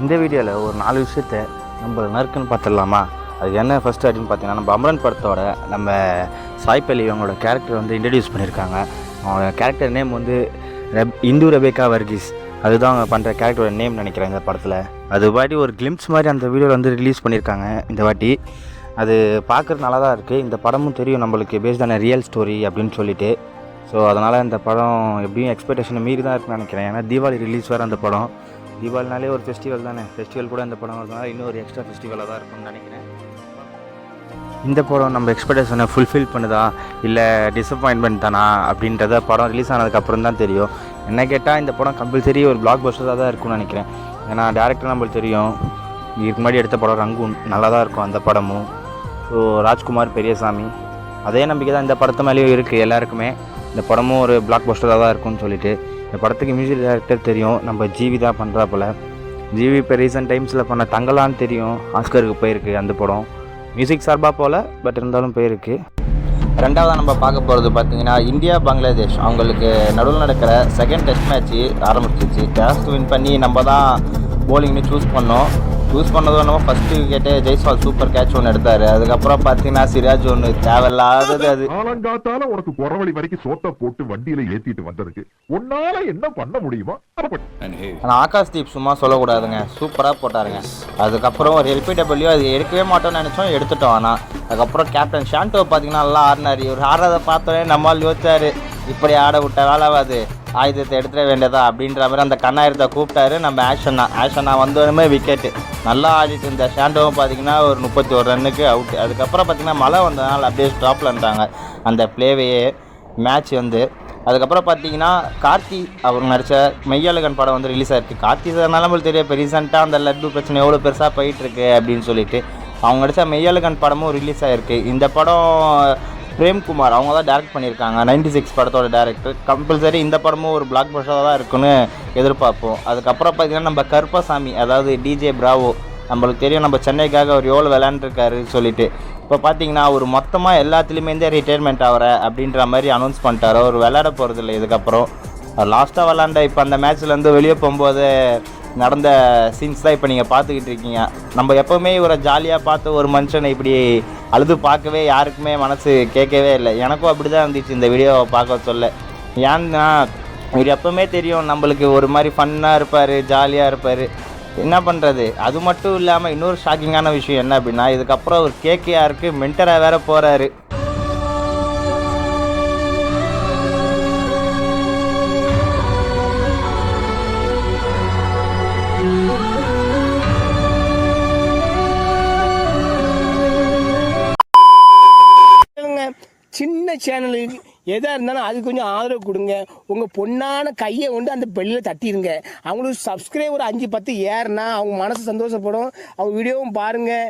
இந்த வீடியோவில் ஒரு 4 விஷயத்தை நம்ம நறுக்குன்னு பார்த்துடலாமா? அது என்ன ஃபஸ்ட்டு அப்படின்னு பார்த்தீங்கன்னா, நம்ம அமரன் படத்தோட நம்ம சாய்பல்லி அவங்களோட கேரக்டர் வந்து இன்ட்ரடியூஸ் பண்ணியிருக்காங்க. அவங்க கேரக்டர் நேம் வந்து இந்து ரெபேக்கா வர்கீஸ். அதுதான் அவங்க பண்ணுற கேரக்டரோட நேம் நினைக்கிறேன் இந்த படத்தில். அது வாட்டி ஒரு கிளிம்ஸ் மாதிரி அந்த வீடியோவில் வந்து ரிலீஸ் பண்ணியிருக்காங்க இந்த வாட்டி. அது பார்க்குறது நல்லா தான் இருக்குது. இந்த படமும் தெரியும் நம்மளுக்கு பேஸ்டான ரியல் ஸ்டோரி அப்படின்னு சொல்லிட்டு. ஸோ அதனால் இந்த படம் எப்படியும் எக்ஸ்பெக்டேஷனை மீறி தான் இருக்குன்னு நினைக்கிறேன். ஏன்னா தீபாவளி ரிலீஸ் வேறு அந்த படம். தீபாவளினாலே ஒரு ஃபெஸ்டிவல் தானே. ஃபெஸ்டிவல் கூட இந்த படம் வரதுனால இன்னும் ஒரு எக்ஸ்ட்ரா ஃபெஸ்டிவலாக தான் இருக்கும்னு நினைக்கிறேன். இந்த படம் நம்ம எக்ஸ்பெக்டேஷனை ஃபுல்ஃபில் பண்ணுதா இல்லை டிசப்பாயின்மெண்ட் தானா அப்படின்றத படம் ரிலீஸ் ஆனதுக்கப்புறம் தான் தெரியும். என்ன கேட்டால் இந்த படம் கம்பல்சரி ஒரு பிளாக் பஸ்டராக தான் இருக்கும்னு நினைக்கிறேன். ஏன்னா டேரக்டர் நம்மளுக்கு தெரியும், இதுக்கு முன்னாடி எடுத்த படம் ரங்கூன் நல்லா தான் இருக்கும் அந்த படமும். ஸோ ராஜ்குமார் பெரியசாமி அதே நம்பிக்கை தான் இந்த படத்து மேலேயும் இருக்குது எல்லாருக்குமே. இந்த படமும் ஒரு பிளாக் பஸ்டராக தான் இருக்கும்னு சொல்லிட்டு. இந்த படத்துக்கு மியூசிக் டைரக்டர் தெரியும், நம்ம ஜிவி தான் பண்ணுறாப்புல. ஜிவி இப்போ ரீசெண்ட் டைம்ஸில் பண்ண தங்கலான்னு தெரியும், ஆஸ்கருக்கு போயிருக்கு அந்த படம். மியூசிக் சார்பாக போல், பட் இருந்தாலும் போயிருக்கு. ரெண்டாவதாக நம்ம பார்க்க போகிறது பார்த்திங்கன்னா, இந்தியா பங்களாதேஷ் அவங்களுக்கு நடுவில் நடக்கிற செகண்ட் டெஸ்ட் மேட்ச்சு ஆரம்பிச்சிச்சு. டாஸ் வின் பண்ணி நம்ம தான் போலிங்னு சூஸ் பண்ணதும் நம்ம ஃபஸ்ட்டு விக்கெட்டே ஜெய்ஸ்வால் சூப்பர் கேட்ச் ஒன்று எடுத்தார். அதுக்கப்புறம் பார்த்தீங்கன்னா சிராஜ் ஒன்று தேவையில்லாதது. அது ஆலங்காத்தால உனக்கு குறவழி வரைக்கும் சோத்த போட்டு வண்டியில ஏற்றிட்டு வந்ததுக்கு உன்னால என்ன பண்ண முடியுமா? ஆனால் ஆகாஷ்தீப் சும்மா சொல்லக்கூடாதுங்க, சூப்பராக போட்டாருங்க. அதுக்கப்புறம் ஒரு எல்பிடபிள்யூ அது எடுக்கவே மாட்டோம்னு நினச்சோம், எடுத்துட்டோம். ஆனால் அதுக்கப்புறம் கேப்டன் ஷாண்டோ பார்த்தீங்கன்னா நல்லா ஆடினார். இவர் ஆடுறதை பார்த்தோன்னே நம்மால் யோசிச்சார், இப்படி ஆட விட்ட வேலைவாது, ஆயுதத்தை எடுத்துட வேண்டியதா அப்படின்ற மாதிரி அந்த கண்ணாயிரத்தை கூப்பிட்டாரு. நம்ம ஆஷனா வந்தோடனே விக்கெட்டு நல்லா ஆடிட்டு இருந்த ஷாண்டோவும் பார்த்தீங்கன்னா ஒரு 31 ரன்னுக்கு அவுட்டு. அதுக்கப்புறம் பார்த்தீங்கன்னா மழை வந்ததுனால அப்படியே ஸ்டாப்லன்ட்டாங்க அந்த பிளேவையே மேட்ச் வந்து. அதுக்கப்புறம் பார்த்தீங்கன்னா கார்த்தி அவர் நடித்த மெய்யழகன் படம் வந்து ரிலீஸ் ஆகிருக்கு. கார்த்தி சார்னால நம்மளுக்கு தெரியும், இப்போ ரீசெண்டாக அந்த லட்டு பிரச்சனை எவ்வளோ பெருசாக போயிட்டுருக்கு அப்படின்னு சொல்லிட்டு அவங்க நடித்த மெய்யழகன் படமும் ரிலீஸ் ஆகிருக்கு. இந்த படம் பிரேம்குமார் அவங்க தான் டேரக்ட் பண்ணியிருக்காங்க, 96 படத்தோட டேரக்டர். கம்பல்சரி இந்த படமும் ஒரு பிளாக் பஸ்டராக தான் இருக்குன்னு எதிர்பார்ப்போம். அதுக்கப்புறம் பார்த்திங்கன்னா நம்ம கருப்பசாமி, அதாவது டிஜே பிராவோ, நம்மளுக்கு தெரியும் நம்ம சென்னைக்காக அவர் எவ்வளோ விளையாண்டுருக்காரு சொல்லிட்டு. இப்போ பார்த்தீங்கன்னா ஒரு மொத்தமாக எல்லாத்துலேயுமே ரிட்டையர்மெண்ட் ஆகிற அப்படின்ற மாதிரி அனௌன்ஸ் பண்ணிட்டார். அவர் விளையாட போகிறதில்ல இதுக்கப்புறம். லாஸ்ட்டாக விளாண்ட இப்போ அந்த மேட்ச்லேருந்து வெளியே போகும்போது நடந்த சீன்ஸ் தான் இப்போ நீங்கள் பார்த்துக்கிட்டு இருக்கீங்க. நம்ம எப்போவுமே இவரை ஜாலியாக பார்த்து ஒரு மனுஷனை இப்படி அழுது பார்க்கவே யாருக்குமே மனசு கேட்கவே இல்லை. எனக்கும் அப்படி தான் இருந்துச்சு இந்த வீடியோவை பார்க்க சொல்ல. ஏன்னா இவர் எப்போவுமே தெரியும் நம்மளுக்கு ஒரு மாதிரி ஃபன்னாக இருப்பார், ஜாலியாக இருப்பார். என்ன பண்ணுறது? அது மட்டும் இல்லாமல் இன்னொரு ஷாக்கிங்கான விஷயம் என்ன அப்படின்னா, இதுக்கப்புறம் ஒரு கேகேஆருக்கு மென்டராக வேறு போகிறாரு. சின்ன சேனலுக்கு எதாக இருந்தாலும் அது கொஞ்சம் ஆதரவு கொடுங்க. உங்கள் பொண்ணான கையை கொண்டு அந்த பெல்லில் தட்டிடுங்க. அவங்களுக்கு சப்ஸ்கிரைபர் 5-10 ஏறுனா அவங்க மனசு சந்தோஷப்படும். அவங்க வீடியோவும் பாருங்கள்.